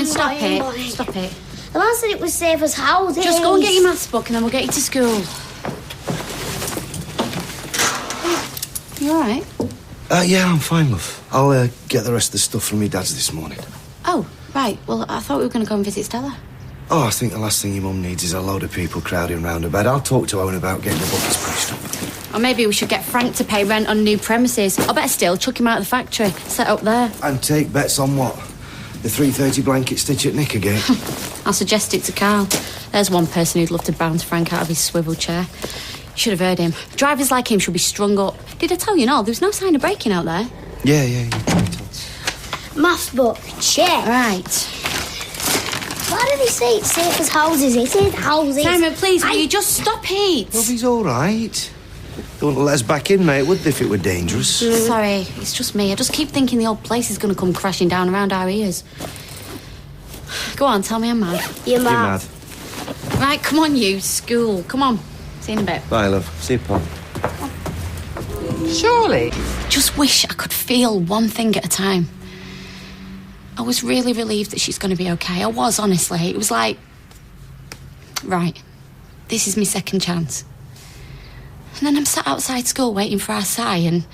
Simon, stop it. Stop it. The man said it was safe as houses. Just go and get your maths book and then we'll get you to school. You all right? Yeah, I'm fine, love. I'll get the rest of the stuff from my dad's this morning. Oh, right. Well, I thought we were going to go and visit Stella. Oh, I think the last thing your mum needs is a load of people crowding round her bed. I'll talk to Owen about getting the buckets pushed up. Or maybe we should get Frank to pay rent on new premises. Or better still, chuck him out of the factory, set up there. And take bets on what? The 330 blanket stitch at Nick again? I'll suggest it to Carl. There's one person who'd love to bounce Frank out of his swivel chair. You should have heard him. Drivers like him should be strung up. Did I tell you no? There was no sign of breaking out there. Yeah, you told. Maths book, check. Right. Why do they say it's safe as houses? It is houses. Simon, please, will you just stop it? Love, he's all right. They wouldn't let us back in, mate, would they, if it were dangerous? Sorry, it's just me. I just keep thinking the old place is going to come crashing down around our ears. Go on, tell me I'm mad. You're mad. You're mad. Right, come on, you. School. Come on. See you in a bit. Bye, love. See you, Pop. Surely. Just wish I could feel one thing at a time. I was really relieved that she's going to be okay. I was, honestly. It was like, right, this is my second chance. And then I'm sat outside school waiting for our Si, and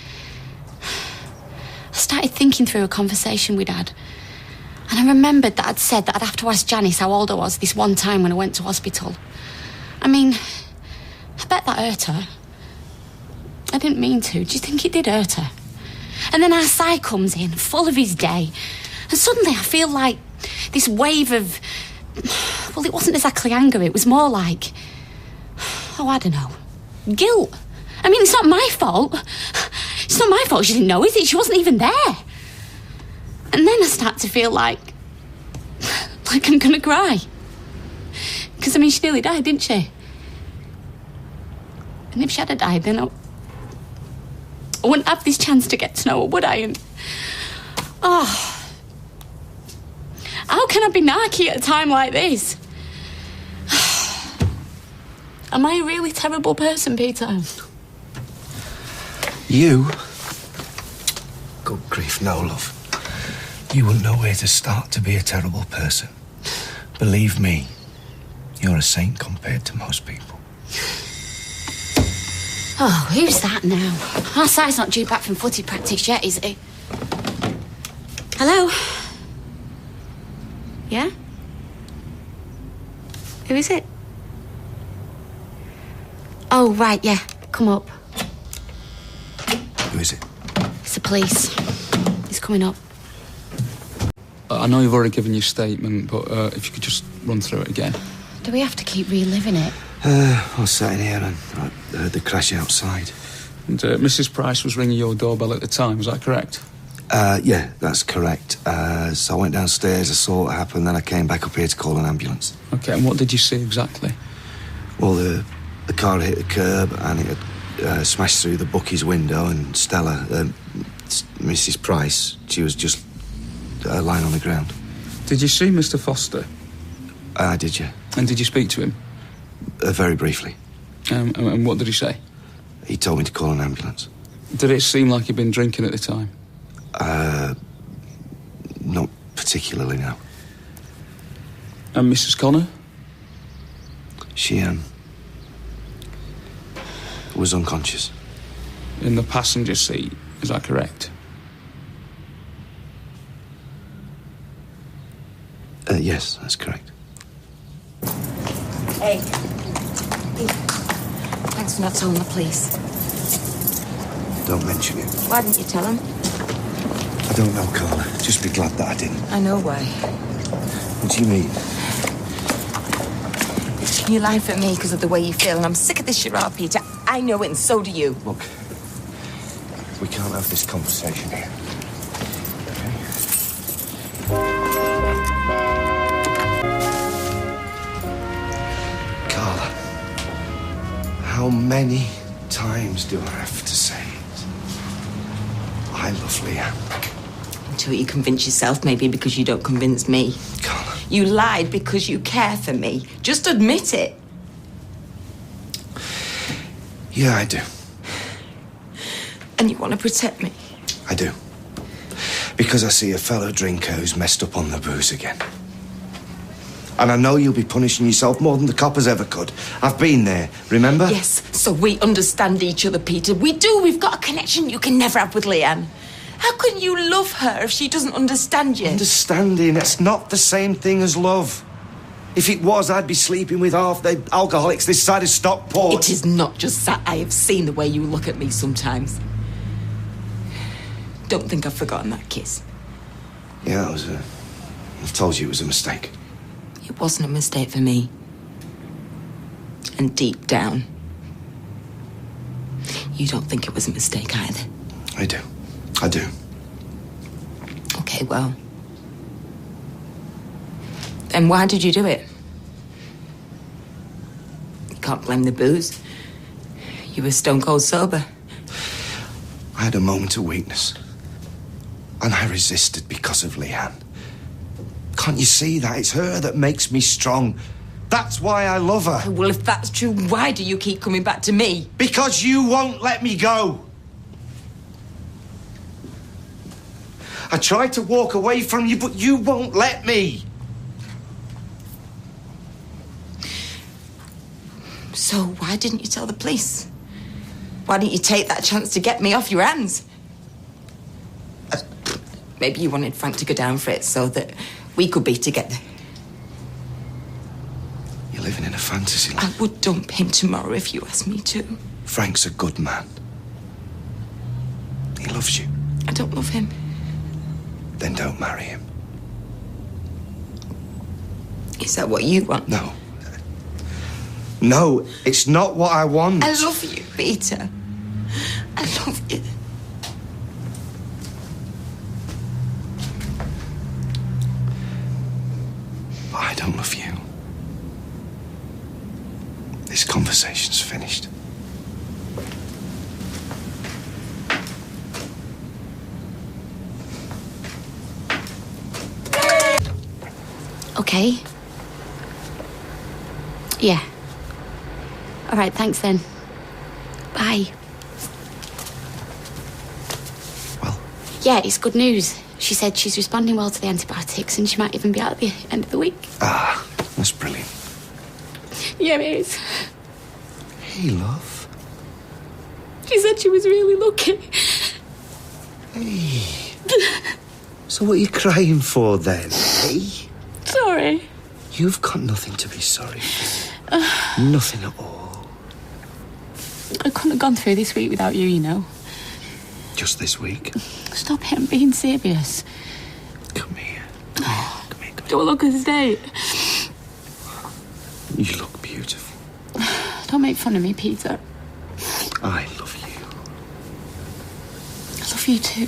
I started thinking through a conversation we'd had. And I remembered that I'd said that I'd have to ask Janice how old I was this one time when I went to hospital. I mean, I bet that hurt her. I didn't mean to. Do you think it did hurt her? And then our Si comes in, full of his day. And suddenly I feel like this wave of... Well, it wasn't exactly anger. It was more like... Oh, I don't know. Guilt. I mean, it's not my fault. It's not my fault she didn't know, is it? She wasn't even there. And then I start to feel like I'm going to cry. Because, I mean, she nearly died, didn't she? And if she had died, then I wouldn't have this chance to get to know her, would I? And... Oh... How can I be narky at a time like this? Am I a really terrible person, Peter? You? Good grief, no, love. You wouldn't know where to start to be a terrible person. Believe me, you're a saint compared to most people. Oh, who's that now? Our side's not due back from footy practice yet, is he? Hello? Yeah? Who is it? Oh, right, yeah. Come up. Who is it? It's the police. He's coming up. I know you've already given your statement, but if you could just run through it again. Do we have to keep reliving it? I was sat in here and I heard the crash outside. And Mrs. Price was ringing your doorbell at the time, was that correct? Yeah, that's correct. So I went downstairs, I saw what happened, then I came back up here to call an ambulance. OK, and what did you see exactly? Well, the car hit the curb and it had smashed through the bookie's window, and Stella, Mrs. Price, she was just lying on the ground. Did you see Mr. Foster? Did you? And did you speak to him? Very briefly. And what did he say? He told me to call an ambulance. Did it seem like he'd been drinking at the time? Not particularly, no. And Mrs. Connor? She, was unconscious. In the passenger seat, is that correct? Yes, that's correct. Hey. Thanks for not telling the police. Don't mention it. Why didn't you tell them? I don't know, Carla. Just be glad that I didn't. I know why. What do you mean? You lie for me because of the way you feel, and I'm sick of this charade, Peter. I know it, and so do you. Look, we can't have this conversation here. Carla, how many times do I have to say it? I love Leanne. Until you convince yourself, maybe because you don't convince me. Carla. You lied because you care for me. Just admit it. Yeah, I do. And you want to protect me. I do. Because I see a fellow drinker who's messed up on the booze again. And I know you'll be punishing yourself more than the coppers ever could. I've been there, remember? Yes, so we understand each other, Peter. We do. We've got a connection you can never have with Leanne. How can you love her if she doesn't understand you? Understanding, that's not the same thing as love. If it was, I'd be sleeping with half the alcoholics this side of Stockport. It is not just that. I have seen the way you look at me sometimes. Don't think I've forgotten that kiss. Yeah, I've told you it was a mistake. It wasn't a mistake for me. And deep down, you don't think it was a mistake either. I do. I do. Okay, well. Then why did you do it? You can't blame the booze. You were stone cold sober. I had a moment of weakness. And I resisted because of Leanne. Can't you see that? It's her that makes me strong. That's why I love her. Well, if that's true, why do you keep coming back to me? Because you won't let me go. I tried to walk away from you, but you won't let me. So why didn't you tell the police? Why didn't you take that chance to get me off your hands? Maybe you wanted Frank to go down for it so that we could be together. You're living in a fantasy land. I would dump him tomorrow if you asked me to. Frank's a good man. He loves you. I don't love him. Then don't marry him. Is that what you want? No. No, it's not what I want. I love you, Peter. I love you. But I don't love you. This conversation's finished. Okay. Yeah. All right, thanks then. Bye. Well? Yeah, it's good news. She said she's responding well to the antibiotics and she might even be out at the end of the week. Ah, that's brilliant. Yeah, it is. Hey, love. She said she was really lucky. Hey. So what are you crying for then, hey? Sorry. You've got nothing to be sorry for. Nothing at all. I couldn't have gone through this week without you, you know. Just this week. Stop it, I'm being serious. Come here. Come here. Come here. Don't look at the date. You look beautiful. Don't make fun of me, Peter. I love you. I love you too.